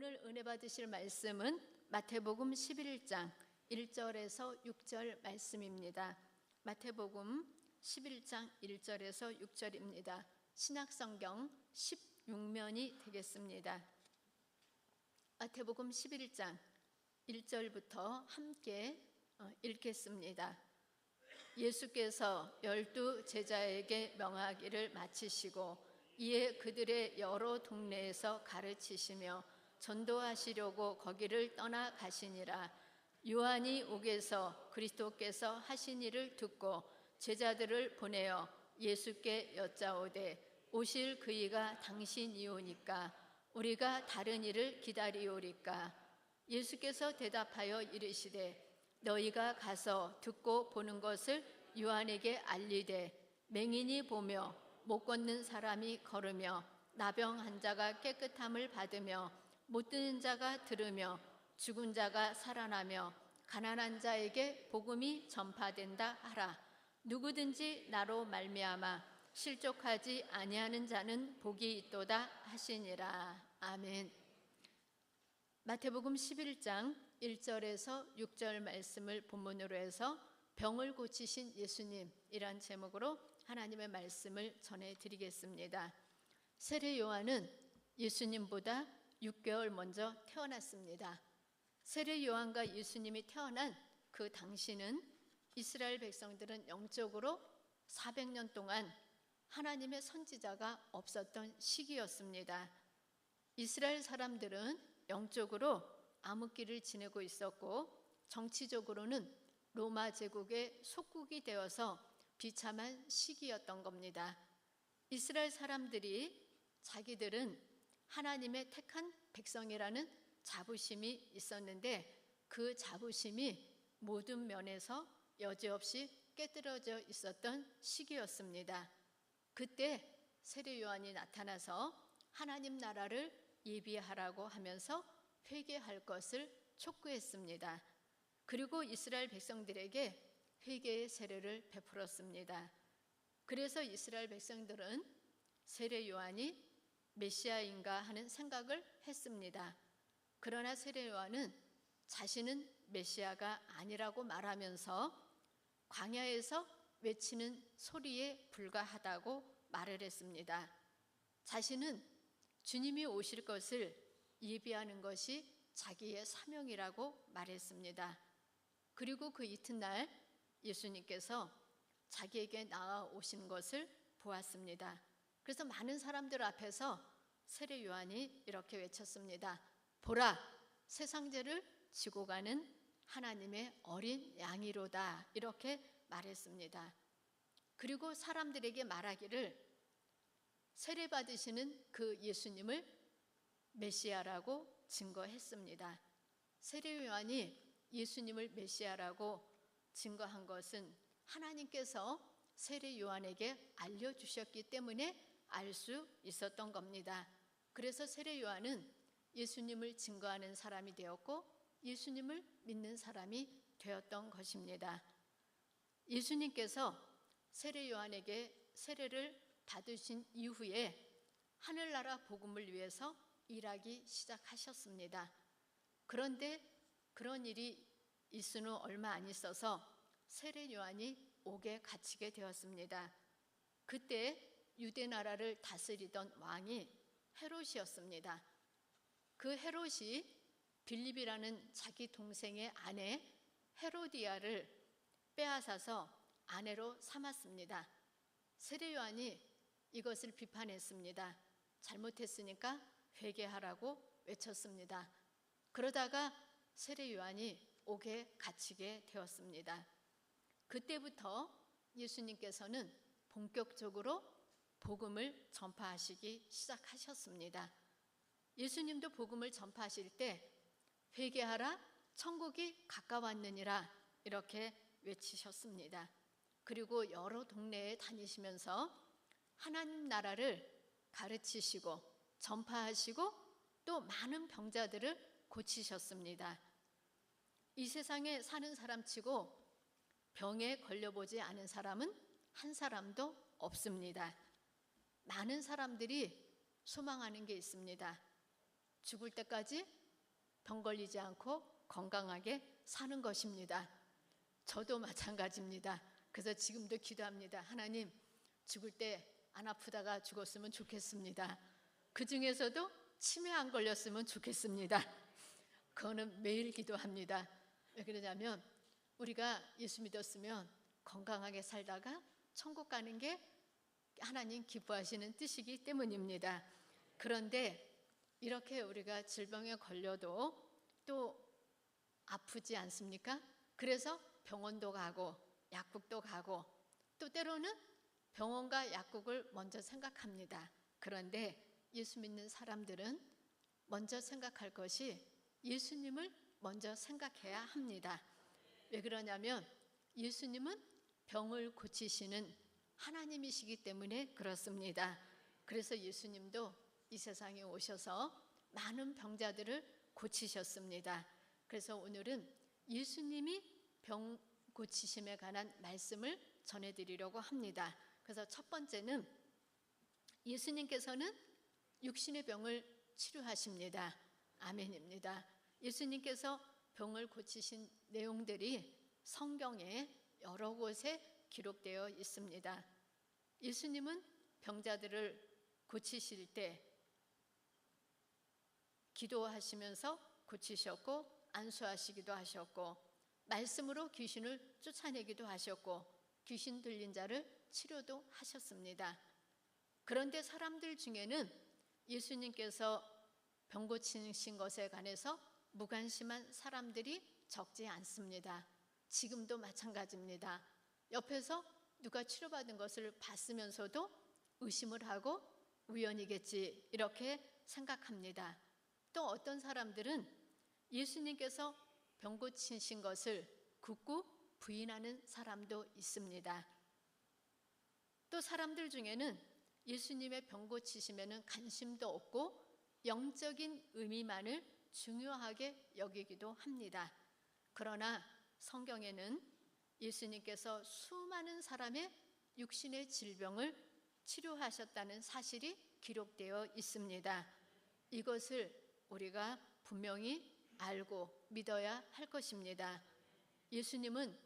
오늘 은혜 받으실 말씀은 마태복음 11장 1절에서 6절 말씀입니다. 마태복음 11장 1절에서 6절입니다. 신약성경 16면이 되겠습니다. 마태복음 11장 1절부터 함께 읽겠습니다. 예수께서 12 제자에게 명하기를 마치시고 이에 그들의 여러 동네에서 가르치시며 전도하시려고 거기를 떠나 가시니라. 요한이 옥에서 그리스도께서 하신 일을 듣고 제자들을 보내어 예수께 여짜오되 오실 그이가 당신이오니까 우리가 다른 일을 기다리오리까. 예수께서 대답하여 이르시되 너희가 가서 듣고 보는 것을 요한에게 알리되 맹인이 보며 못 걷는 사람이 걸으며 나병 환자가 깨끗함을 받으며 못 듣는 자가 들으며 죽은 자가 살아나며 가난한 자에게 복음이 전파된다 하라. 누구든지 나로 말미암아 실족하지 아니하는 자는 복이 있도다 하시니라. 아멘. 마태복음 11장 1절에서 6절 말씀을 본문으로 해서 병을 고치신 예수님이란 제목으로 하나님의 말씀을 전해드리겠습니다. 세례 요한은 예수님보다 6개월 먼저 태어났습니다. 세례 요한과 예수님이 태어난 그 당시는 이스라엘 백성들은 영적으로 400년 동안 하나님의 선지자가 없었던 시기였습니다. 이스라엘 사람들은 영적으로 암흑기를 지내고 있었고 정치적으로는 로마 제국의 속국이 되어서 비참한 시기였던 겁니다. 이스라엘 사람들이 자기들은 하나님의 택한 백성이라는 자부심이 있었는데 그 자부심이 모든 면에서 여지없이 깨뜨려져 있었던 시기였습니다. 그때 세례 요한이 나타나서 하나님 나라를 예비하라고 하면서 회개할 것을 촉구했습니다. 그리고 이스라엘 백성들에게 회개의 세례를 베풀었습니다. 그래서 이스라엘 백성들은 세례 요한이 메시아인가 하는 생각을 했습니다. 그러나 세례 요한은 자신은 메시아가 아니라고 말하면서 광야에서 외치는 소리에 불과하다고 말을 했습니다. 자신은 주님이 오실 것을 예비하는 것이 자기의 사명이라고 말했습니다. 그리고 그 이튿날 예수님께서 자기에게 나아오신 것을 보았습니다. 그래서 많은 사람들 앞에서 세례 요한이 이렇게 외쳤습니다. 보라, 세상 죄를 지고 가는 하나님의 어린 양이로다. 이렇게 말했습니다. 그리고 사람들에게 말하기를 세례 받으시는 그 예수님을 메시아라고 증거했습니다. 세례 요한이 예수님을 메시아라고 증거한 것은 하나님께서 세례 요한에게 알려주셨기 때문에 알 수 있었던 겁니다. 그래서 세례 요한은 예수님을 증거하는 사람이 되었고 예수님을 믿는 사람이 되었던 것입니다. 예수님께서 세례 요한에게 세례를 받으신 이후에 하늘나라 복음을 위해서 일하기 시작하셨습니다. 그런데 그런 일이 있은 후 얼마 안 있어서 세례 요한이 옥에 갇히게 되었습니다. 그때 유대 나라를 다스리던 왕이 헤롯이었습니다. 그 헤롯이 빌립이라는 자기 동생의 아내 헤로디아를 빼앗아서 아내로 삼았습니다. 세례 요한이 이것을 비판했습니다. 잘못했으니까 회개하라고 외쳤습니다. 그러다가 세례 요한이 옥에 갇히게 되었습니다. 그때부터 예수님께서는 본격적으로 복음을 전파하시기 시작하셨습니다. 예수님도 복음을 전파하실 때 회개하라, 천국이 가까웠느니라 이렇게 외치셨습니다. 그리고 여러 동네에 다니시면서 하나님 나라를 가르치시고 전파하시고 또 많은 병자들을 고치셨습니다. 이 세상에 사는 사람치고 병에 걸려보지 않은 사람은 한 사람도 없습니다. 많은 사람들이 소망하는 게 있습니다. 죽을 때까지 병 걸리지 않고 건강하게 사는 것입니다. 저도 마찬가지입니다. 그래서 지금도 기도합니다. 하나님, 죽을 때 안 아프다가 죽었으면 좋겠습니다. 그 중에서도 치매 안 걸렸으면 좋겠습니다. 그거는 매일 기도합니다. 왜 그러냐면 우리가 예수 믿었으면 건강하게 살다가 천국 가는 게 하나님 기뻐하시는 뜻이기 때문입니다. 그런데 이렇게 우리가 질병에 걸려도 또 아프지 않습니까? 그래서 병원도 가고 약국도 가고 또 때로는 병원과 약국을 먼저 생각합니다. 그런데 예수 믿는 사람들은 먼저 생각할 것이 예수님을 먼저 생각해야 합니다. 왜 그러냐면 예수님은 병을 고치시는 하나님이시기 때문에 그렇습니다. 그래서 예수님도 이 세상에 오셔서 많은 병자들을 고치셨습니다. 그래서 오늘은 예수님이 병 고치심에 관한 말씀을 전해드리려고 합니다. 그래서 첫 번째는 예수님께서는 육신의 병을 치료하십니다. 아멘입니다. 예수님께서 병을 고치신 내용들이 성경에 여러 곳에 기록되어 있습니다. 예수님은 병자들을 고치실 때 기도하시면서 고치셨고 안수하시기도 하셨고 말씀으로 귀신을 쫓아내기도 하셨고 귀신 들린 자를 치료도 하셨습니다. 그런데 사람들 중에는 예수님께서 병 고치신 것에 관해서 무관심한 사람들이 적지 않습니다. 지금도 마찬가지입니다. 옆에서 누가 치료받은 것을 봤으면서도 의심을 하고 우연이겠지 이렇게 생각합니다. 또 어떤 사람들은 예수님께서 병 고치신 것을 굳고 부인하는 사람도 있습니다. 또 사람들 중에는 예수님의 병 고치심에는 관심도 없고 영적인 의미만을 중요하게 여기기도 합니다. 그러나 성경에는 예수님께서 수많은 사람의 육신의 질병을 치료하셨다는 사실이 기록되어 있습니다. 이것을 우리가 분명히 알고 믿어야 할 것입니다. 예수님은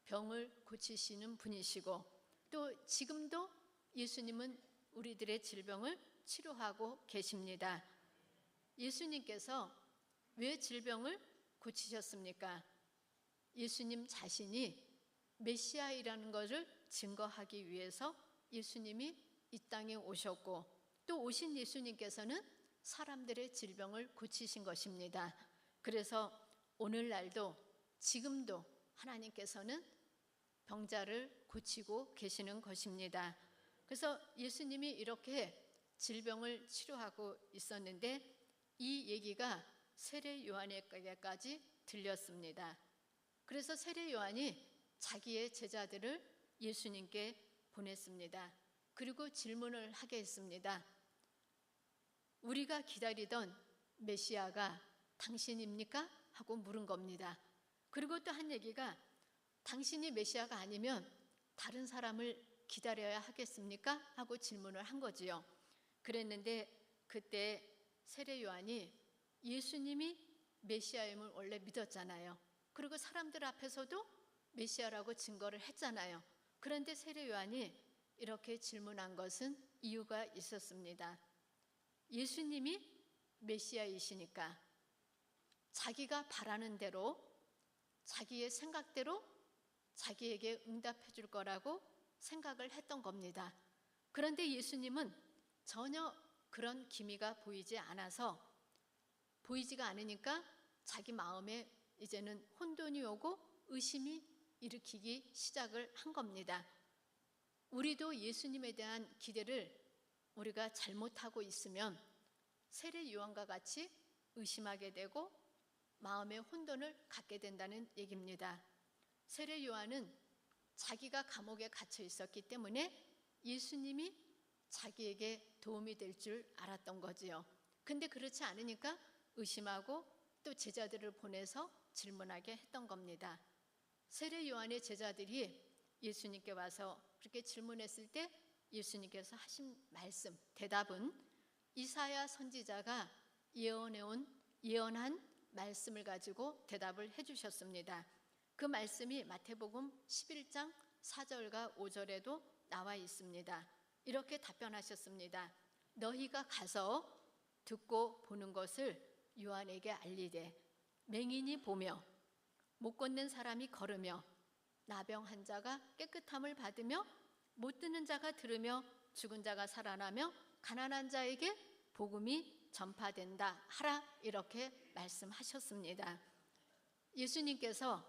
병을 고치시는 분이시고 또 지금도 예수님은 우리들의 질병을 치료하고 계십니다. 예수님께서 왜 질병을 고치셨습니까? 예수님 자신이 메시아이라는 것을 증거하기 위해서 예수님이 이 땅에 오셨고 또 오신 예수님께서는 사람들의 질병을 고치신 것입니다. 그래서 오늘날도 지금도 하나님께서는 병자를 고치고 계시는 것입니다. 그래서 예수님이 이렇게 질병을 치료하고 있었는데 이 얘기가 세례 요한에게까지 들렸습니다. 그래서 세례 요한이 자기의 제자들을 예수님께 보냈습니다. 그리고 질문을 하게 했습니다. 우리가 기다리던 메시아가 당신입니까? 하고 물은 겁니다. 그리고 또 한 얘기가 당신이 메시아가 아니면 다른 사람을 기다려야 하겠습니까? 하고 질문을 한 거지요. 그랬는데 그때 세례 요한이 예수님이 메시아임을 원래 믿었잖아요. 그리고 사람들 앞에서도 메시아라고 증거를 했잖아요. 그런데 세례 요한이 이렇게 질문한 것은 이유가 있었습니다. 예수님이 메시아이시니까 자기가 바라는 대로 자기의 생각대로 자기에게 응답해 줄 거라고 생각을 했던 겁니다. 그런데 예수님은 전혀 그런 기미가 보이지가 않으니까 자기 마음에 이제는 혼돈이 오고 의심이 일으키기 시작을 한 겁니다. 우리도 예수님에 대한 기대를 우리가 잘못하고 있으면 세례 요한과 같이 의심하게 되고 마음의 혼돈을 갖게 된다는 얘기입니다. 세례 요한은 자기가 감옥에 갇혀 있었기 때문에 예수님이 자기에게 도움이 될 줄 알았던 거지요. 근데 그렇지 않으니까 의심하고 또 제자들을 보내서 질문하게 했던 겁니다. 세례 요한의 제자들이 예수님께 와서 그렇게 질문했을 때 예수님께서 하신 말씀, 대답은 이사야 선지자가 예언한 말씀을 가지고 대답을 해주셨습니다. 그 말씀이 마태복음 11장 4절과 5절에도 나와 있습니다. 이렇게 답변하셨습니다. 너희가 가서 듣고 보는 것을 요한에게 알리되 맹인이 보며 못 걷는 사람이 걸으며 나병 환자가 깨끗함을 받으며 못 듣는 자가 들으며 죽은 자가 살아나며 가난한 자에게 복음이 전파된다 하라, 이렇게 말씀하셨습니다. 예수님께서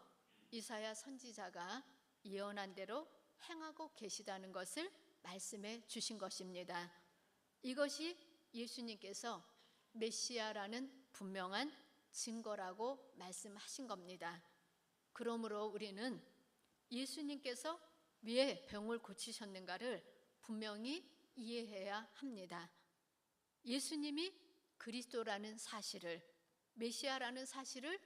이사야 선지자가 예언한 대로 행하고 계시다는 것을 말씀해 주신 것입니다. 이것이 예수님께서 메시아라는 분명한 증거라고 말씀하신 겁니다. 그러므로 우리는 예수님께서 왜 병을 고치셨는가를 분명히 이해해야 합니다. 예수님이 그리스도라는 사실을, 메시아라는 사실을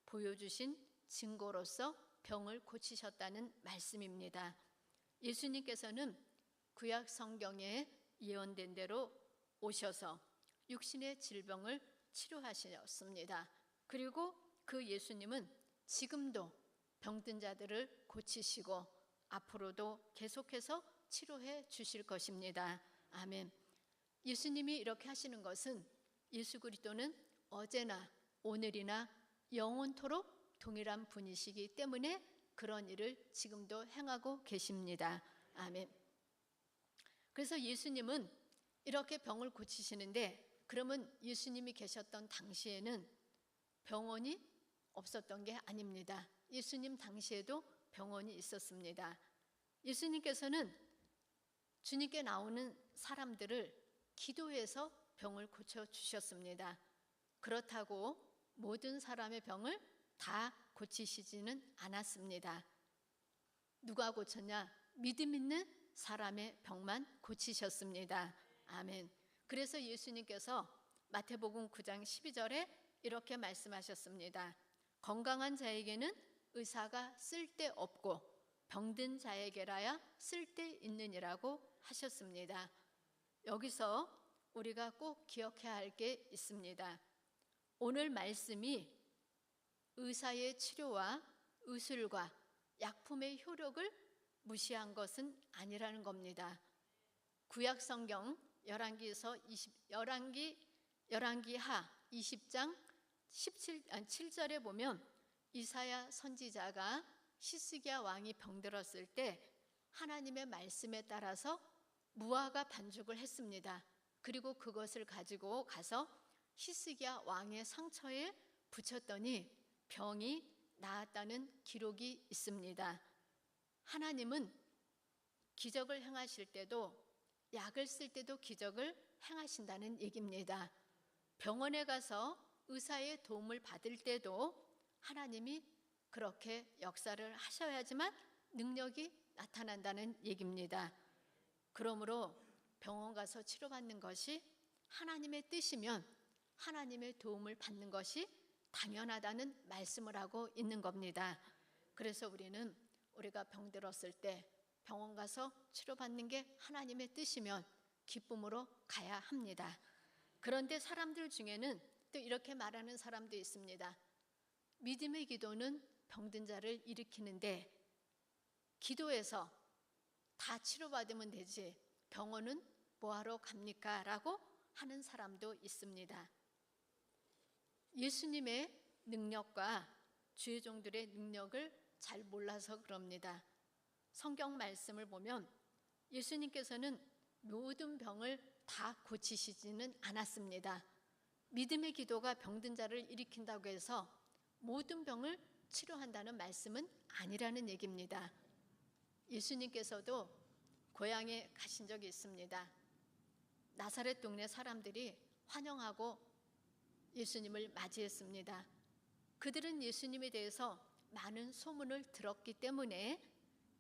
보여주신 증거로서 병을 고치셨다는 말씀입니다. 예수님께서는 구약 성경에 예언된 대로 오셔서 육신의 질병을 치료하셨습니다. 그리고 그 예수님은 지금도 병든 자들을 고치시고 앞으로도 계속해서 치료해 주실 것입니다. 아멘. 예수님이 이렇게 하시는 것은 예수 그리스도는 어제나 오늘이나 영원토록 동일한 분이시기 때문에 그런 일을 지금도 행하고 계십니다. 아멘. 그래서 예수님은 이렇게 병을 고치시는데, 그러면 예수님이 계셨던 당시에는 병원이 없었던 게 아닙니다. 예수님 당시에도 병원이 있었습니다. 예수님께서는 주님께 나오는 사람들을 기도해서 병을 고쳐주셨습니다. 그렇다고 모든 사람의 병을 다 고치시지는 않았습니다. 누가 고쳤냐? 믿음 있는 사람의 병만 고치셨습니다. 아멘. 그래서 예수님께서 마태복음 9장 12절에 이렇게 말씀하셨습니다. 건강한 자에게는 의사가 쓸데없고 병든 자에게라야 쓸데있느니라고 하셨습니다. 여기서 우리가 꼭 기억해야 할 게 있습니다. 오늘 말씀이 의사의 치료와 의술과 약품의 효력을 무시한 것은 아니라는 겁니다. 구약 성경 열왕기하 20장 7절에 보면 이사야 선지자가 히스기야 왕이 병들었을 때 하나님의 말씀에 따라서 무화과 반죽을 했습니다. 그리고 그것을 가지고 가서 히스기야 왕의 상처에 붙였더니 병이 나았다는 기록이 있습니다. 하나님은 기적을 행하실 때도 약을 쓸 때도 기적을 행하신다는 얘기입니다. 병원에 가서 의사의 도움을 받을 때도 하나님이 그렇게 역사를 하셔야지만 능력이 나타난다는 얘기입니다. 그러므로 병원 가서 치료받는 것이 하나님의 뜻이면 하나님의 도움을 받는 것이 당연하다는 말씀을 하고 있는 겁니다. 그래서 우리가 병들었을 때 병원 가서 치료받는 게 하나님의 뜻이면 기쁨으로 가야 합니다. 그런데 사람들 중에는 또 이렇게 말하는 사람도 있습니다. 믿음의 기도는 병든 자를 일으키는데 기도해서 다 치료받으면 되지 병원은 뭐하러 갑니까? 라고 하는 사람도 있습니다. 예수님의 능력과 주의 종들의 능력을 잘 몰라서 그럽니다. 성경 말씀을 보면 예수님께서는 모든 병을 다 고치시지는 않았습니다. 믿음의 기도가 병든 자를 일으킨다고 해서 모든 병을 치료한다는 말씀은 아니라는 얘기입니다. 예수님께서도 고향에 가신 적이 있습니다. 나사렛 동네 사람들이 환영하고 예수님을 맞이했습니다. 그들은 예수님에 대해서 많은 소문을 들었기 때문에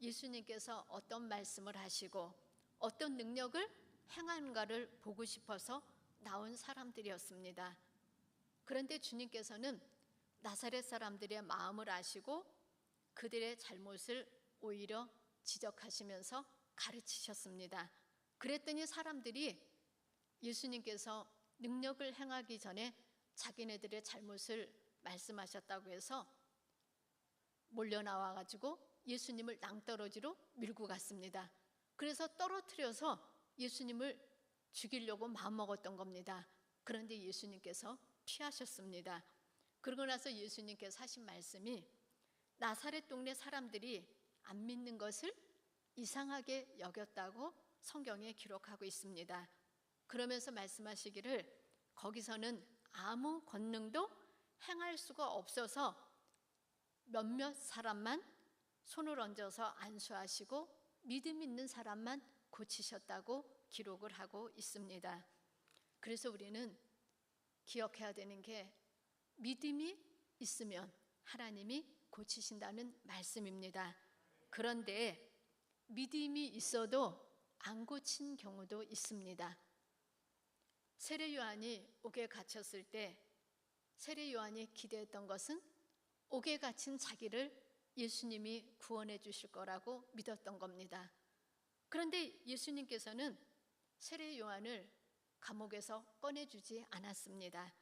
예수님께서 어떤 말씀을 하시고 어떤 능력을 행하는가를 보고 싶어서 나온 사람들이었습니다. 그런데 주님께서는 나사렛 사람들의 마음을 아시고 그들의 잘못을 오히려 지적하시면서 가르치셨습니다. 그랬더니 사람들이 예수님께서 능력을 행하기 전에 자기네들의 잘못을 말씀하셨다고 해서 몰려 나와가지고 예수님을 낭떠러지로 밀고 갔습니다. 그래서 떨어뜨려서 예수님을 죽이려고 마음먹었던 겁니다. 그런데 예수님께서 피하셨습니다. 그러고 나서 예수님께서 하신 말씀이 나사렛 동네 사람들이 안 믿는 것을 이상하게 여겼다고 성경에 기록하고 있습니다. 그러면서 말씀하시기를 거기서는 아무 권능도 행할 수가 없어서 몇몇 사람만 손을 얹어서 안수하시고 믿음 있는 사람만 고치셨다고 기록을 하고 있습니다. 그래서 우리는 기억해야 되는 게 믿음이 있으면 하나님이 고치신다는 말씀입니다. 그런데 믿음이 있어도 안 고친 경우도 있습니다. 세례 요한이 옥에 갇혔을 때 세례 요한이 기대했던 것은 옥에 갇힌 자기를 예수님이 구원해 주실 거라고 믿었던 겁니다. 그런데 예수님께서는 세례 요한을 감옥에서 꺼내주지 않았습니다.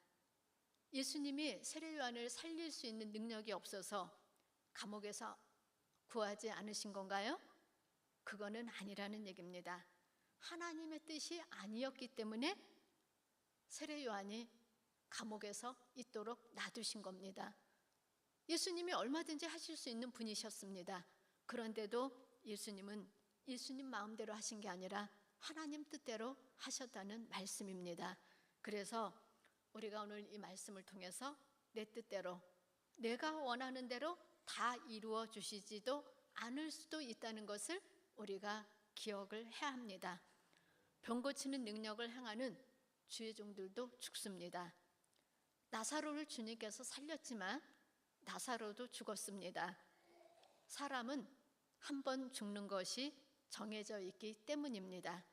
예수님이 세례 요한을 살릴 수 있는 능력이 없어서 감옥에서 구하지 않으신 건가요? 그거는 아니라는 얘기입니다. 하나님의 뜻이 아니었기 때문에 세례 요한이 감옥에서 있도록 놔두신 겁니다. 예수님이 얼마든지 하실 수 있는 분이셨습니다. 그런데도 예수님은 예수님 마음대로 하신 게 아니라 하나님 뜻대로 하셨다는 말씀입니다. 그래서 우리가 오늘 이 말씀을 통해서 내 뜻대로 내가 원하는 대로 다 이루어 주시지도 않을 수도 있다는 것을 우리가 기억을 해야 합니다. 병 고치는 능력을 행하는 주의 종들도 죽습니다. 나사로를 주님께서 살렸지만 나사로도 죽었습니다. 사람은 한 번 죽는 것이 정해져 있기 때문입니다.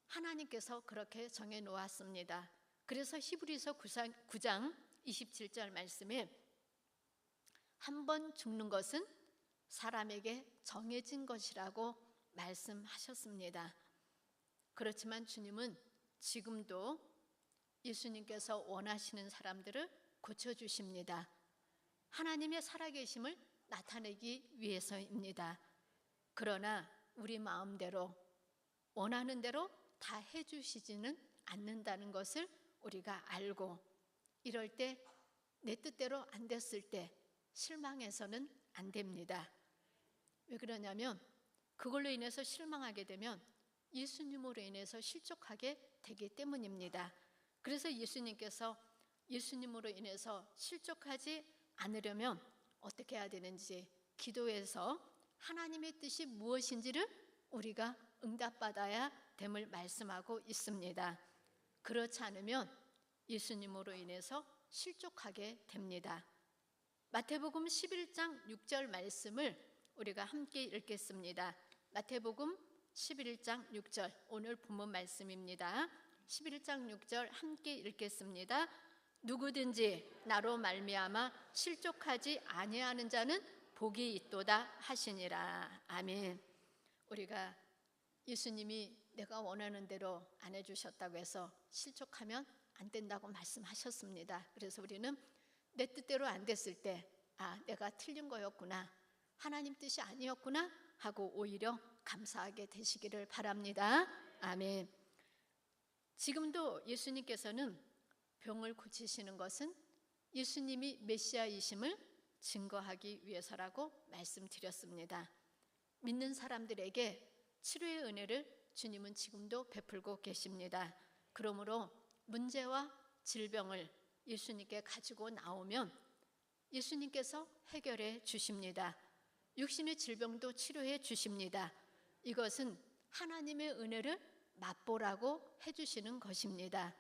하나님께서 그렇게 정해 놓았습니다. 그래서 히브리서 9장 27절 말씀에 한 번 죽는 것은 사람에게 정해진 것이라고 말씀하셨습니다. 그렇지만 주님은 지금도 예수님께서 원하시는 사람들을 고쳐주십니다. 하나님의 살아계심을 나타내기 위해서입니다. 그러나 우리 마음대로 원하는 대로 다 해주시지는 않는다는 것을 우리가 알고 이럴 때 내 뜻대로 안 됐을 때 실망해서는 안 됩니다. 왜 그러냐면 그걸로 인해서 실망하게 되면 예수님으로 인해서 실족하게 되기 때문입니다. 그래서 예수님께서 예수님으로 인해서 실족하지 않으려면 어떻게 해야 되는지 기도해서 하나님의 뜻이 무엇인지를 우리가 응답받아야 됨을 말씀하고 있습니다. 그렇지 않으면 예수님으로 인해서 실족하게 됩니다. 마태복음 11장 6절 말씀을 우리가 함께 읽겠습니다. 마태복음 11장 6절 오늘 본문 말씀입니다. 11장 6절 함께 읽겠습니다. 누구든지 나로 말미암아 실족하지 아니하는 자는 복이 있도다 하시니라. 아멘. 우리가 예수님이 내가 원하는 대로 안 해주셨다고 해서 실족하면 안 된다고 말씀하셨습니다. 그래서 우리는 내 뜻대로 안 됐을 때 내가 틀린 거였구나, 하나님 뜻이 아니었구나 하고 오히려 감사하게 되시기를 바랍니다. 아멘. 지금도 예수님께서는 병을 고치시는 것은 예수님이 메시아이심을 증거하기 위해서라고 말씀드렸습니다. 믿는 사람들에게 치료의 은혜를 주님은 지금도 베풀고 계십니다. 그러므로 문제와 질병을 예수님께 가지고 나오면 예수님께서 해결해 주십니다. 육신의 질병도 치료해 주십니다. 이것은 하나님의 은혜를 맛보라고 해주시는 것입니다.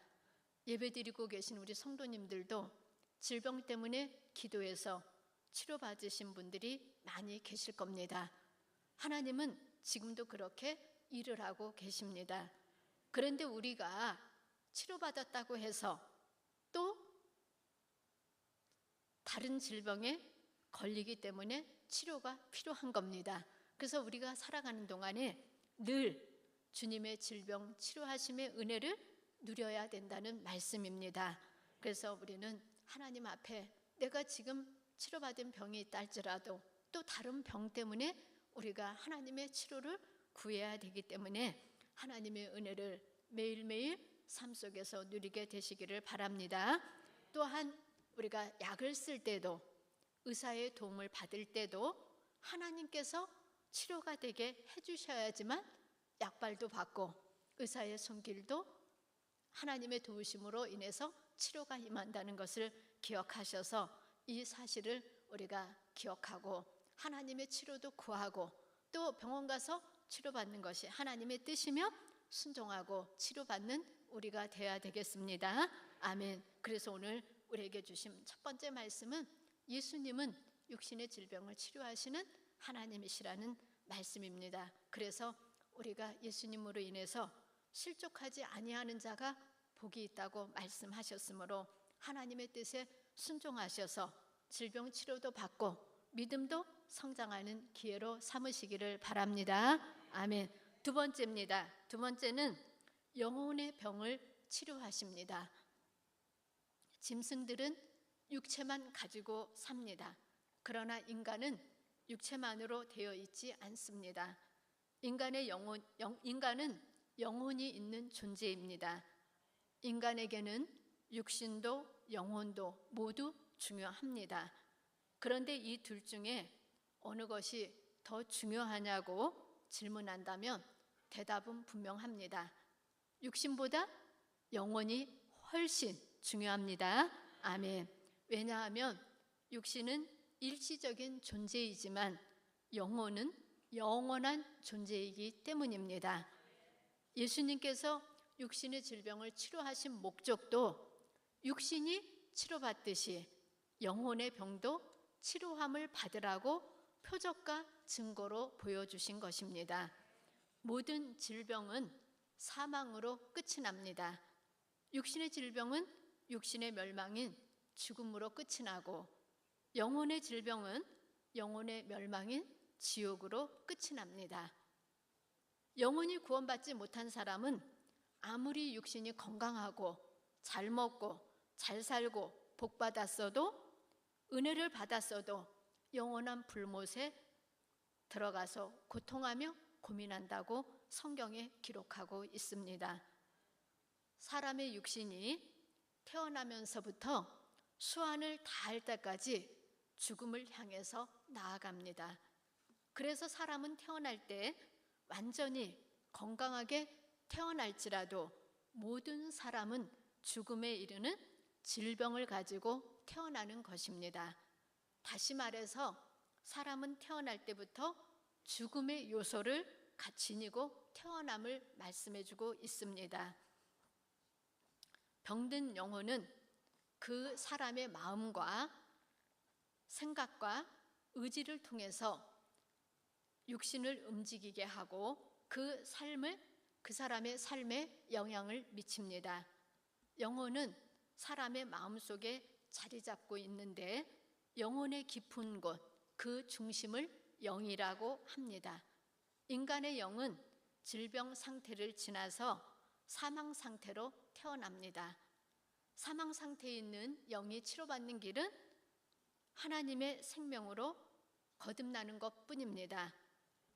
예배드리고 계신 우리 성도님들도 질병 때문에 기도해서 치료받으신 분들이 많이 계실 겁니다. 하나님은 지금도 그렇게 일을 하고 계십니다. 그런데 우리가 치료받았다고 해서 또 다른 질병에 걸리기 때문에 치료가 필요한 겁니다. 그래서 우리가 살아가는 동안에 늘 주님의 질병 치료하심의 은혜를 누려야 된다는 말씀입니다. 그래서 우리는 하나님 앞에 내가 지금 치료받은 병이 있다 할지라도 또 다른 병 때문에 우리가 하나님의 치료를 구해야 되기 때문에 하나님의 은혜를 매일매일 삶 속에서 누리게 되시기를 바랍니다. 또한 우리가 약을 쓸 때도 의사의 도움을 받을 때도 하나님께서 치료가 되게 해주셔야지만 약발도 받고 의사의 손길도 하나님의 도우심으로 인해서 치료가 임한다는 것을 기억하셔서 이 사실을 우리가 기억하고 하나님의 치료도 구하고 또 병원 가서 치료받는 것이 하나님의 뜻이며 순종하고 치료받는 우리가 되어야 되겠습니다. 아멘. 그래서 오늘 우리에게 주신 첫 번째 말씀은 예수님은 육신의 질병을 치료하시는 하나님이시라는 말씀입니다. 그래서 우리가 예수님으로 인해서 실족하지 아니하는 자가 복이 있다고 말씀하셨으므로 하나님의 뜻에 순종하셔서 질병 치료도 받고 믿음도 성장하는 기회로 삼으시기를 바랍니다. 아멘. 두 번째입니다. 두 번째는 영혼의 병을 치료하십니다. 짐승들은 육체만 가지고 삽니다. 그러나 인간은 육체만으로 되어 있지 않습니다. 인간은 영혼이 있는 존재입니다. 인간에게는 육신도 영혼도 모두 중요합니다. 그런데 이 둘 중에 어느 것이 더 중요하냐고 질문한다면 대답은 분명합니다. 육신보다 영혼이 훨씬 중요합니다. 아멘. 왜냐하면 육신은 일시적인 존재이지만 영혼은 영원한 존재이기 때문입니다. 예수님께서 육신의 질병을 치료하신 목적도 육신이 치료받듯이 영혼의 병도 치료함을 받으라고 표적과 증거로 보여주신 것입니다. 모든 질병은 사망으로 끝이 납니다. 육신의 질병은 육신의 멸망인 죽음으로 끝이 나고 영혼의 질병은 영혼의 멸망인 지옥으로 끝이 납니다. 영혼이 구원받지 못한 사람은 아무리 육신이 건강하고 잘 먹고 잘 살고 복받았어도 은혜를 받았어도 영원한 불못에 들어가서 고통하며 고민한다고 성경에 기록하고 있습니다. 사람의 육신이 태어나면서부터 수완을 다할 때까지 죽음을 향해서 나아갑니다. 그래서 사람은 태어날 때 완전히 건강하게 태어날지라도 모든 사람은 죽음에 이르는 질병을 가지고 태어나는 것입니다. 다시 말해서 사람은 태어날 때부터 죽음의 요소를 지니고 태어남을 말씀해주고 있습니다. 병든 영혼은 그 사람의 마음과 생각과 의지를 통해서 육신을 움직이게 하고 그 사람의 삶에 영향을 미칩니다. 영혼은 사람의 마음속에 자리 잡고 있는데 영혼의 깊은 곳, 그 중심을 영이라고 합니다. 인간의 영은 질병 상태를 지나서 사망 상태로 태어납니다. 사망 상태에 있는 영이 치료받는 길은 하나님의 생명으로 거듭나는 것뿐입니다.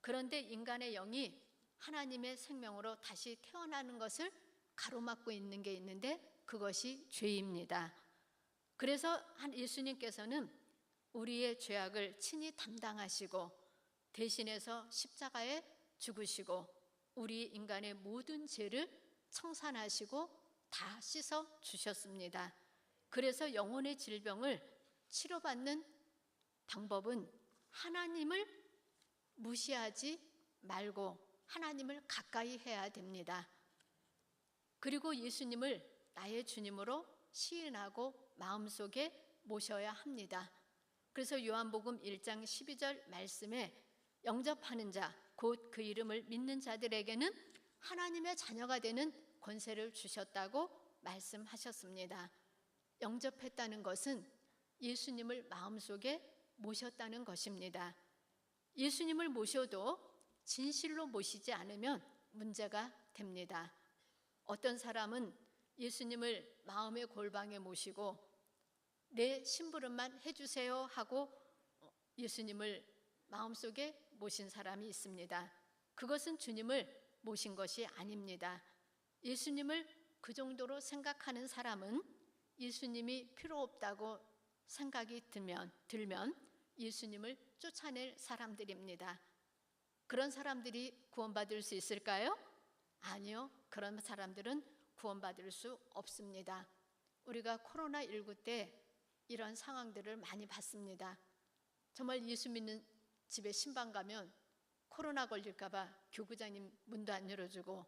그런데 인간의 영이 하나님의 생명으로 다시 태어나는 것을 가로막고 있는 게 있는데 그것이 죄입니다. 그래서 예수님께서는 우리의 죄악을 친히 담당하시고 대신해서 십자가에 죽으시고 우리 인간의 모든 죄를 청산하시고 다 씻어 주셨습니다. 그래서 영혼의 질병을 치료받는 방법은 하나님을 무시하지 말고 하나님을 가까이 해야 됩니다. 그리고 예수님을 나의 주님으로 시인하고 마음속에 모셔야 합니다. 그래서 요한복음 1장 12절 말씀에 영접하는 자, 곧 그 이름을 믿는 자들에게는 하나님의 자녀가 되는 권세를 주셨다고 말씀하셨습니다. 영접했다는 것은 예수님을 마음속에 모셨다는 것입니다. 예수님을 모셔도 진실로 모시지 않으면 문제가 됩니다. 어떤 사람은 예수님을 마음의 골방에 모시고 내 심부름만 해주세요 하고 예수님을 마음속에 모신 사람이 있습니다. 그것은 주님을 모신 것이 아닙니다. 예수님을 그 정도로 생각하는 사람은 예수님이 필요 없다고 생각이 들면 예수님을 쫓아낼 사람들입니다. 그런 사람들이 구원받을 수 있을까요? 아니요. 그런 사람들은 구원받을 수 없습니다. 우리가 코로나19 때 이런 상황들을 많이 봤습니다. 정말 예수 믿는 집에 신방 가면 코로나 걸릴까 봐 교구장님 문도 안 열어주고,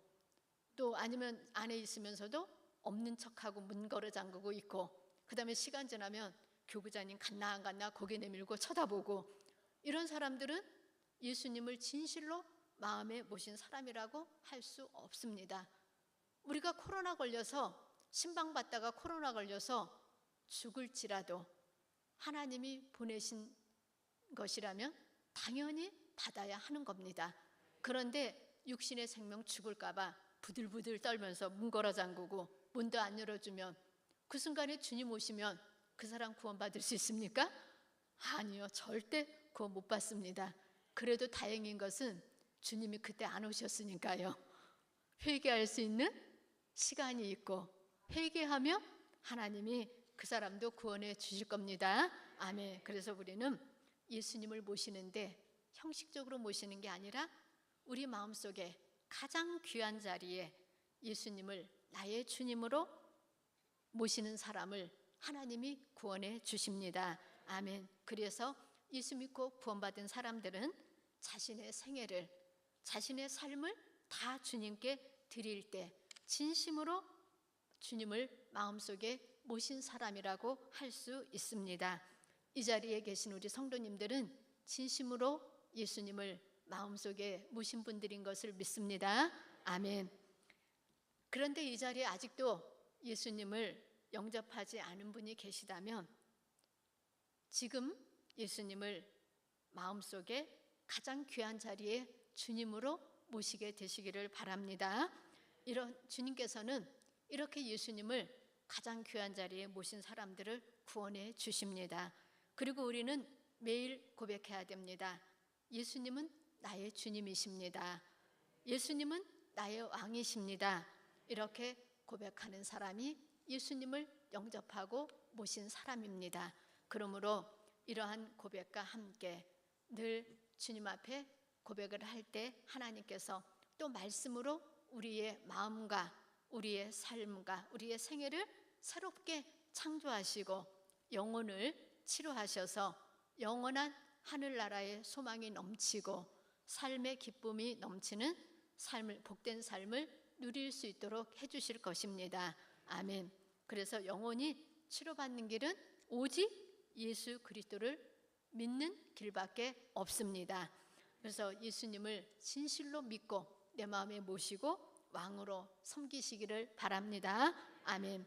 또 아니면 안에 있으면서도 없는 척하고 문 걸어 잠그고 있고, 그 다음에 시간 지나면 교구장님 갔나 안 갔나 고개 내밀고 쳐다보고, 이런 사람들은 예수님을 진실로 마음에 모신 사람이라고 할 수 없습니다. 우리가 코로나 걸려서 신방 받다가 코로나 걸려서 죽을지라도 하나님이 보내신 것이라면 당연히 받아야 하는 겁니다. 그런데 육신의 생명 죽을까 봐 부들부들 떨면서 문 걸어 잠그고 문도 안 열어주면 그 순간에 주님 오시면 그 사람 구원받을 수 있습니까? 아니요. 절대 구원 못 받습니다. 그래도 다행인 것은 주님이 그때 안 오셨으니까요. 회개할 수 있는 시간이 있고 회개하며 하나님이 그 사람도 구원해 주실 겁니다. 아멘. 그래서 우리는 예수님을 모시는데 형식적으로 모시는 게 아니라 우리 마음속에 가장 귀한 자리에 예수님을 나의 주님으로 모시는 사람을 하나님이 구원해 주십니다. 아멘. 그래서 예수 믿고 구원받은 사람들은 자신의 생애를, 자신의 삶을 다 주님께 드릴 때 진심으로 주님을 마음속에 모신 사람이라고 할 수 있습니다. 이 자리에 계신 우리 성도님들은 진심으로 예수님을 마음속에 모신 분들인 것을 믿습니다. 아멘. 그런데 이 자리에 아직도 예수님을 영접하지 않은 분이 계시다면 지금 예수님을 마음속에 가장 귀한 자리에 주님으로 모시게 되시기를 바랍니다. 이런 주님께서는 이렇게 예수님을 가장 귀한 자리에 모신 사람들을 구원해 주십니다. 그리고 우리는 매일 고백해야 됩니다. 예수님은 나의 주님이십니다. 예수님은 나의 왕이십니다. 이렇게 고백하는 사람이 예수님을 영접하고 모신 사람입니다. 그러므로 이러한 고백과 함께 늘 주님 앞에 고백을 할 때 하나님께서 또 말씀으로 우리의 마음과 우리의 삶과 우리의 생애를 새롭게 창조하시고 영혼을 치료하셔서 영원한 하늘나라의 소망이 넘치고 삶의 기쁨이 넘치는 삶을, 복된 삶을 누릴 수 있도록 해주실 것입니다. 아멘. 그래서 영혼이 치료받는 길은 오직 예수 그리스도를 믿는 길밖에 없습니다. 그래서 예수님을 진실로 믿고 내 마음에 모시고 왕으로 섬기시기를 바랍니다. 아멘.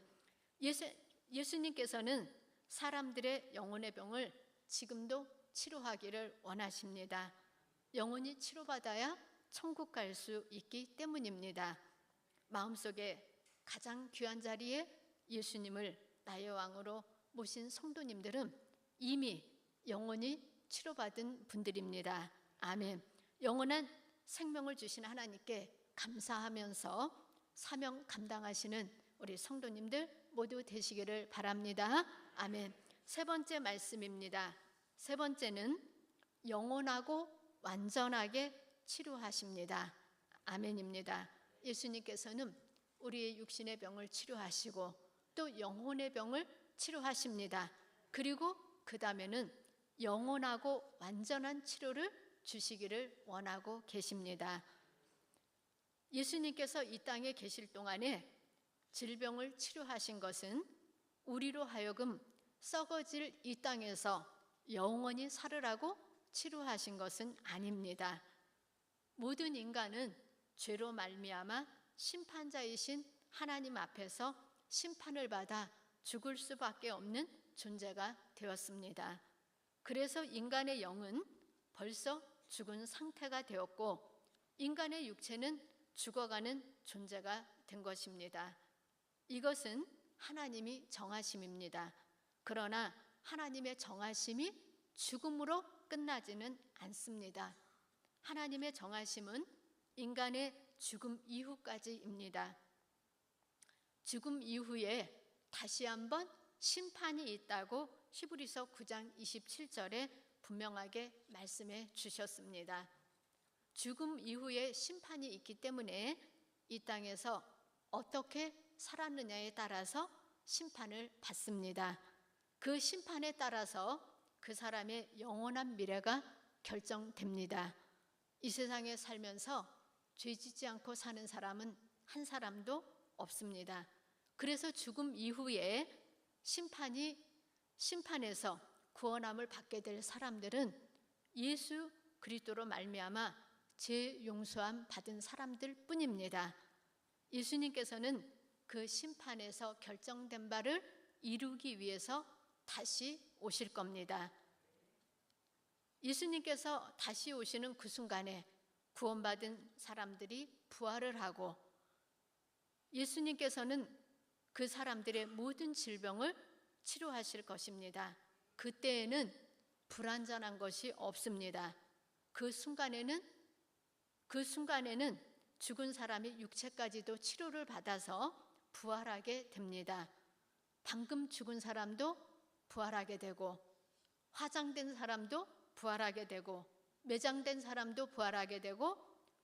예수님께서는 사람들의 영혼의 병을 지금도 치료하기를 원하십니다. 영혼이 치료받아야 천국 갈 수 있기 때문입니다. 마음속에 가장 귀한 자리에 예수님을 나의 왕으로 모신 성도님들은 이미 영혼이 치료받은 분들입니다. 아멘. 영원한 생명을 주신 하나님께 감사하면서 사명 감당하시는 우리 성도님들 모두 되시기를 바랍니다. 아멘. 세 번째 말씀입니다. 세 번째는 영원하고 완전하게 치료하십니다. 아멘입니다. 예수님께서는 우리의 육신의 병을 치료하시고 또 영혼의 병을 치료하십니다. 그리고 그 다음에는 영원하고 완전한 치료를 주시기를 원하고 계십니다. 예수님께서 이 땅에 계실 동안에 질병을 치료하신 것은 우리로 하여금 썩어질 이 땅에서 영원히 살으라고 치료하신 것은 아닙니다. 모든 인간은 죄로 말미암아 심판자이신 하나님 앞에서 심판을 받아 죽을 수밖에 없는 존재가 되었습니다. 그래서 인간의 영은 벌써 죽은 상태가 되었고 인간의 육체는 죽어가는 존재가 된 것입니다. 이것은 하나님이 정하심입니다. 그러나 하나님의 정하심이 죽음으로 끝나지는 않습니다. 하나님의 정하심은 인간의 죽음 이후까지입니다. 죽음 이후에 다시 한번 심판이 있다고 히브리서 9장 27절에 분명하게 말씀해 주셨습니다. 죽음 이후에 심판이 있기 때문에 이 땅에서 어떻게 살았느냐에 따라서 심판을 받습니다. 그 심판에 따라서 그 사람의 영원한 미래가 결정됩니다. 이 세상에 살면서 죄짓지 않고 사는 사람은 한 사람도 없습니다. 그래서 죽음 이후에 심판에서 구원함을 받게 될 사람들은 예수 그리스도로 말미암아 죄 용서함 받은 사람들 뿐입니다. 예수님께서는 그 심판에서 결정된 바를 이루기 위해서 다시 오실 겁니다. 예수님께서 다시 오시는 그 순간에 구원받은 사람들이 부활을 하고 예수님께서는 그 사람들의 모든 질병을 치료하실 것입니다. 그때에는 불완전한 것이 없습니다. 그 순간에는 죽은 사람이 육체까지도 치료를 받아서 부활하게 됩니다. 방금 죽은 사람도 부활하게 되고 화장된 사람도 부활하게 되고 매장된 사람도 부활하게 되고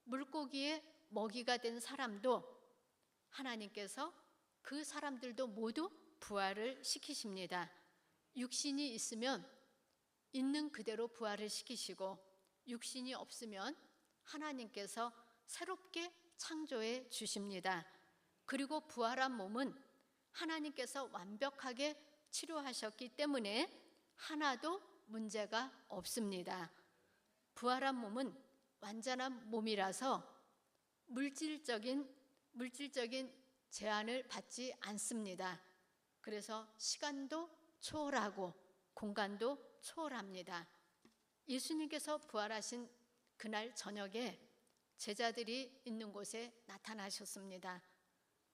물고기의 먹이가 된 사람도 하나님께서 그 사람들도 모두 부활을 시키십니다. 육신이 있으면 있는 그대로 부활을 시키시고 육신이 없으면 하나님께서 새롭게 창조해 주십니다. 그리고 부활한 몸은 하나님께서 완벽하게 치료하셨기 때문에 하나도 문제가 없습니다. 부활한 몸은 완전한 몸이라서 물질적인 제한을 받지 않습니다. 그래서 시간도 초월하고 공간도 초월합니다. 예수님께서 부활하신 그날 저녁에 제자들이 있는 곳에 나타나셨습니다.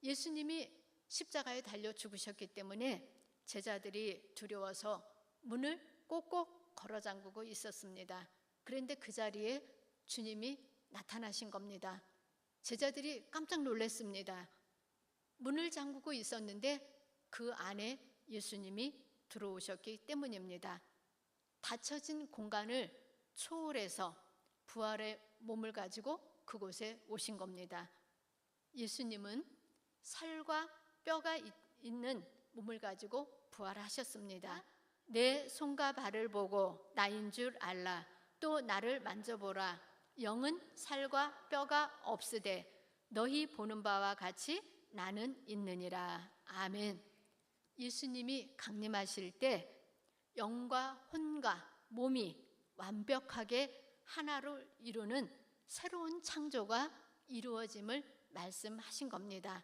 예수님이 십자가에 달려 죽으셨기 때문에 제자들이 두려워서 문을 꼭꼭 걸어 잠그고 있었습니다. 그런데 그 자리에 주님이 나타나신 겁니다. 제자들이 깜짝 놀랐습니다. 문을 잠그고 있었는데 그 안에 예수님이 들어오셨기 때문입니다. 닫혀진 공간을 초월해서 부활의 몸을 가지고 그곳에 오신 겁니다. 예수님은 살과 뼈가 있는 몸을 가지고 부활하셨습니다. 내 손과 발을 보고 나인 줄 알라. 또 나를 만져보라. 영은 살과 뼈가 없으되 너희 보는 바와 같이 나는 있느니라. 아멘. 예수님이 강림하실 때 영과 혼과 몸이 완벽하게 하나로 이루는 새로운 창조가 이루어짐을 말씀하신 겁니다.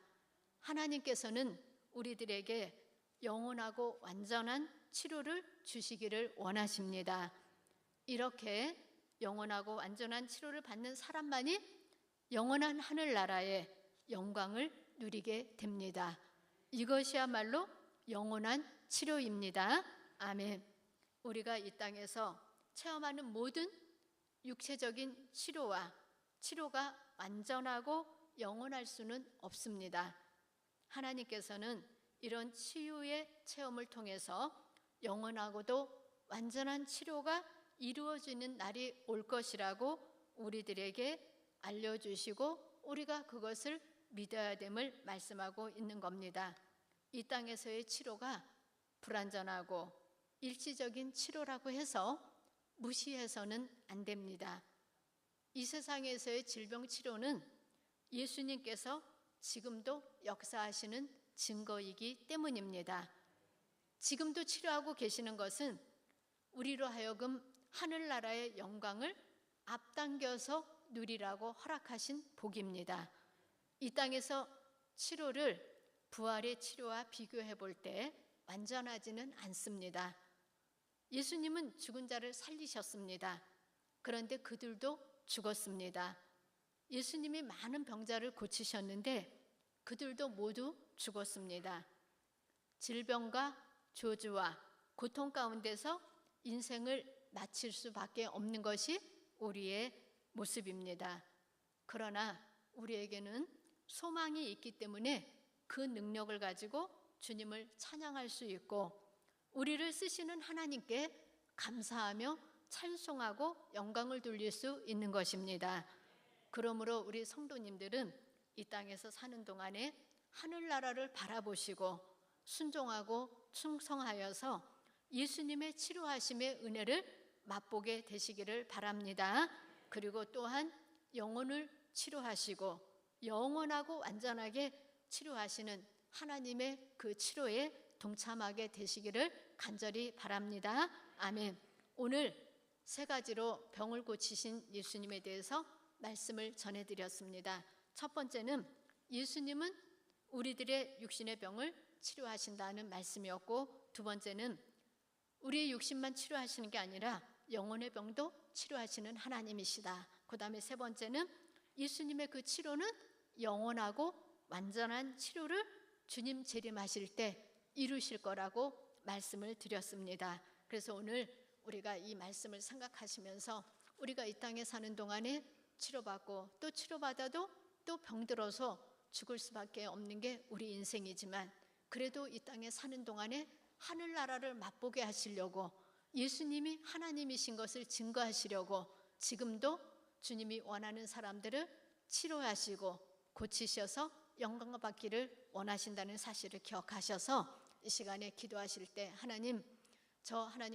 하나님께서는 우리들에게 영원하고 완전한 치료를 주시기를 원하십니다. 이렇게 영원하고 완전한 치료를 받는 사람만이 영원한 하늘나라의 영광을 누리게 됩니다. 이것이야말로 영원한 치료입니다. 아멘. 우리가 이 땅에서 체험하는 모든 육체적인 치료가 완전하고 영원할 수는 없습니다. 하나님께서는 이런 치유의 체험을 통해서 영원하고도 완전한 치료가 이루어지는 날이 올 것이라고 우리들에게 알려주시고 우리가 그것을 믿어야 됨을 말씀하고 있는 겁니다. 이 땅에서의 치료가 불완전하고 일시적인 치료라고 해서 무시해서는 안 됩니다. 이 세상에서의 질병 치료는 예수님께서 지금도 역사하시는 증거이기 때문입니다. 지금도 치료하고 계시는 것은 우리로 하여금 하늘나라의 영광을 앞당겨서 누리라고 허락하신 복입니다. 이 땅에서 치료를 부활의 치료와 비교해 볼 때 완전하지는 않습니다. 예수님은 죽은 자를 살리셨습니다. 그런데 그들도 죽었습니다. 예수님이 많은 병자를 고치셨는데 그들도 모두 죽었습니다. 질병과 저주와 고통 가운데서 인생을 마칠 수밖에 없는 것이 우리의 모습입니다. 그러나 우리에게는 소망이 있기 때문에 그 능력을 가지고 주님을 찬양할 수 있고 우리를 쓰시는 하나님께 감사하며 찬송하고 영광을 돌릴 수 있는 것입니다. 그러므로 우리 성도님들은 이 땅에서 사는 동안에 하늘나라를 바라보시고 순종하고 충성하여서 예수님의 치료하심의 은혜를 맛보게 되시기를 바랍니다. 그리고 또한 영혼을 치료하시고 영원하고 완전하게 치료하시는 하나님의 그 치료에 동참하게 되시기를 간절히 바랍니다. 아멘. 오늘 세 가지로 병을 고치신 예수님에 대해서 말씀을 전해드렸습니다. 첫 번째는 예수님은 우리들의 육신의 병을 치료하신다는 말씀이었고, 두 번째는 우리의 육신만 치료하시는 게 아니라 영혼의 병도 치료하시는 하나님이시다. 그 다음에 세 번째는 예수님의 그 치료는 영원하고 완전한 치료를 주님 재림하실 때 이루실 거라고 말씀을 드렸습니다. 그래서 오늘 우리가 이 말씀을 생각하시면서 우리가 이 땅에 사는 동안에 치료받고 또 치료받아도 또 병들어서 죽을 수밖에 없는 게 우리 인생이지만, 그래도 이 땅에 사는 동안에 하늘나라를 맛보게 하시려고 예수님이 하나님이신 것을 증거하시려고 지금도 주님이 원하는 사람들을 치료하시고 고치셔서 영광을 받기를 원하신다는 사실을 기억하셔서 이 시간에 기도하실 때 하나님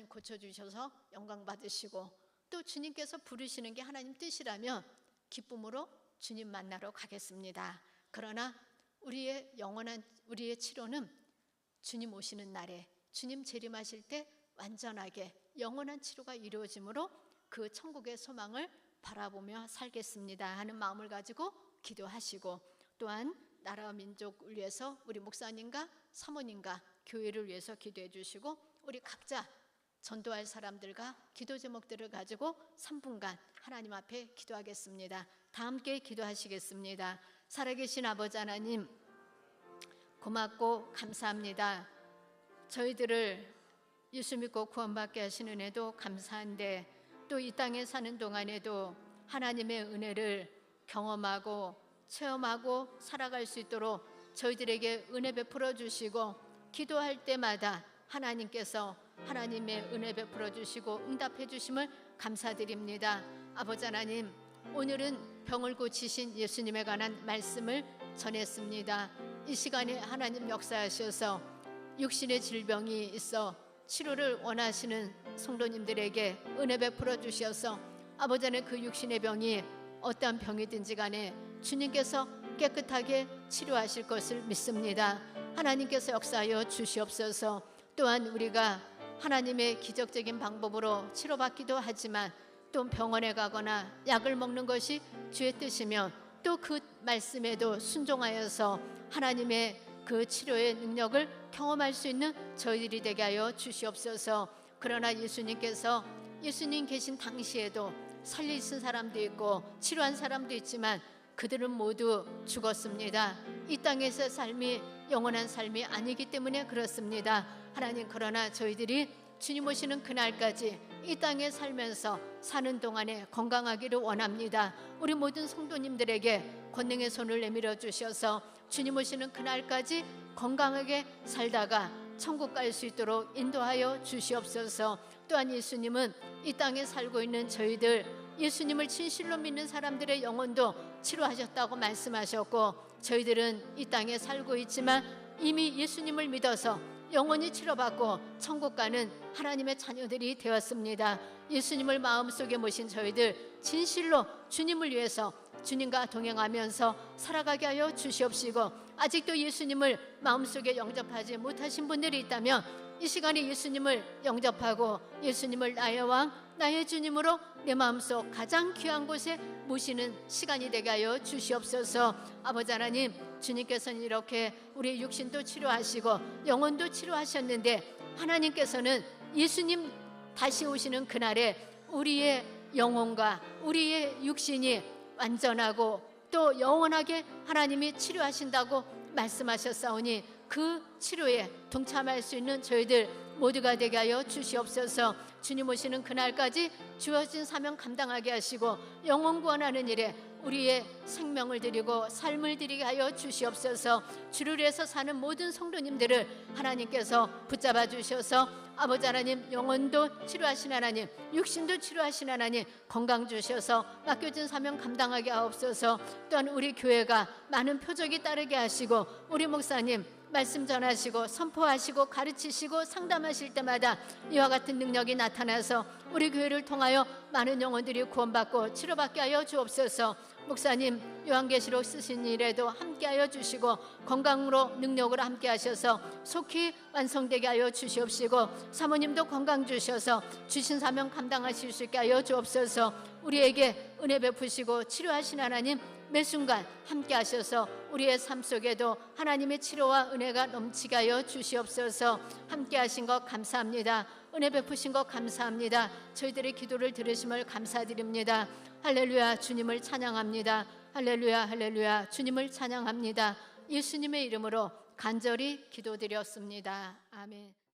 고쳐주셔서 영광 받으시고, 또 주님께서 부르시는 게 하나님 뜻이라면 기쁨으로 주님 만나러 가겠습니다. 그러나 우리의 치료는 주님 오시는 날에 주님 재림하실 때 완전하게 영원한 치료가 이루어지므로 그 천국의 소망을 바라보며 살겠습니다 하는 마음을 가지고 기도하시고, 또한 나라와 민족을 위해서 우리 목사님과 사모님과 교회를 위해서 기도해 주시고, 우리 각자 전도할 사람들과 기도 제목들을 가지고 3분간 하나님 앞에 기도하겠습니다. 다 함께 기도하시겠습니다. 살아계신 아버지 하나님, 고맙고 감사합니다. 저희들을 예수 믿고 구원받게 하시는 은혜도 감사한데, 또 이 땅에 사는 동안에도 하나님의 은혜를 경험하고 체험하고 살아갈 수 있도록 저희들에게 은혜 베풀어 주시고, 기도할 때마다 하나님께서 하나님의 은혜 베풀어 주시고 응답해 주심을 감사드립니다. 아버지 하나님, 오늘은 병을 고치신 예수님에 관한 말씀을 전했습니다. 이 시간에 하나님 역사하셔서 육신의 질병이 있어 치료를 원하시는 성도님들에게 은혜 베풀어 주셔서 아버지 하나님, 그 육신의 병이 어떠한 병이든지 간에 주님께서 깨끗하게 치료하실 것을 믿습니다. 하나님께서 역사하여 주시옵소서. 또한 우리가 하나님의 기적적인 방법으로 치료받기도 하지만 또 병원에 가거나 약을 먹는 것이 주의 뜻이면 또 그 말씀에도 순종하여서 하나님의 그 치료의 능력을 경험할 수 있는 저희들이 되게 하여 주시옵소서. 그러나 예수님께서 예수님 계신 당시에도 살리신 사람도 있고 치료한 사람도 있지만 그들은 모두 죽었습니다. 이 땅에서의 삶이 영원한 삶이 아니기 때문에 그렇습니다. 하나님, 그러나 저희들이 주님 오시는 그날까지 이 땅에 살면서 사는 동안에 건강하기를 원합니다. 우리 모든 성도님들에게 권능의 손을 내밀어 주셔서 주님 오시는 그날까지 건강하게 살다가 천국 갈 수 있도록 인도하여 주시옵소서. 또한 예수님은 이 땅에 살고 있는 저희들, 예수님을 진실로 믿는 사람들의 영혼도 치료하셨다고 말씀하셨고, 저희들은 이 땅에 살고 있지만 이미 예수님을 믿어서 영원히 치료받고 천국 가는 하나님의 자녀들이 되었습니다. 예수님을 마음속에 모신 저희들 진실로 주님을 위해서 주님과 동행하면서 살아가게 하여 주시옵시고, 아직도 예수님을 마음속에 영접하지 못하신 분들이 있다면 이 시간에 예수님을 영접하고 예수님을 나의 왕, 나의 주님으로 내 마음속 가장 귀한 곳에 모시는 시간이 되게 하여 주시옵소서. 아버지 하나님, 주님께서는 이렇게 우리의 육신도 치료하시고 영혼도 치료하셨는데, 하나님께서는 예수님 다시 오시는 그날에 우리의 영혼과 우리의 육신이 완전하고 또 영원하게 하나님이 치료하신다고 말씀하셨사오니 그 치료에 동참할 수 있는 저희들 모두가 되게 하여 주시옵소서. 주님 오시는 그날까지 주어진 사명 감당하게 하시고 영혼 구원하는 일에 우리의 생명을 드리고 삶을 드리게 하여 주시옵소서. 주를 위해서 사는 모든 성도님들을 하나님께서 붙잡아 주셔서 아버지 하나님, 영혼도 치료하신 하나님, 육신도 치료하신 하나님, 건강 주셔서 맡겨진 사명 감당하게 하옵소서. 또한 우리 교회가 많은 표적이 따르게 하시고 우리 목사님 말씀 전하시고 선포하시고 가르치시고 상담하실 때마다 이와 같은 능력이 나타나서 우리 교회를 통하여 많은 영혼들이 구원받고 치료받게 하여 주옵소서. 목사님 요한계시록 쓰신 일에도 함께하여 주시고 건강으로 능력으로 함께하셔서 속히 완성되게 하여 주시옵시고 사모님도 건강 주셔서 주신 사명 감당하실 수 있게 하여 주옵소서. 우리에게 은혜 베푸시고 치료하신 하나님 매 순간 함께 하셔서 우리의 삶 속에도 하나님의 치료와 은혜가 넘치게 하여 주시옵소서. 함께 하신 것 감사합니다. 은혜 베푸신 것 감사합니다. 저희들의 기도를 들으심을 감사드립니다. 할렐루야, 주님을 찬양합니다. 할렐루야, 할렐루야, 주님을 찬양합니다. 예수님의 이름으로 간절히 기도드렸습니다. 아멘.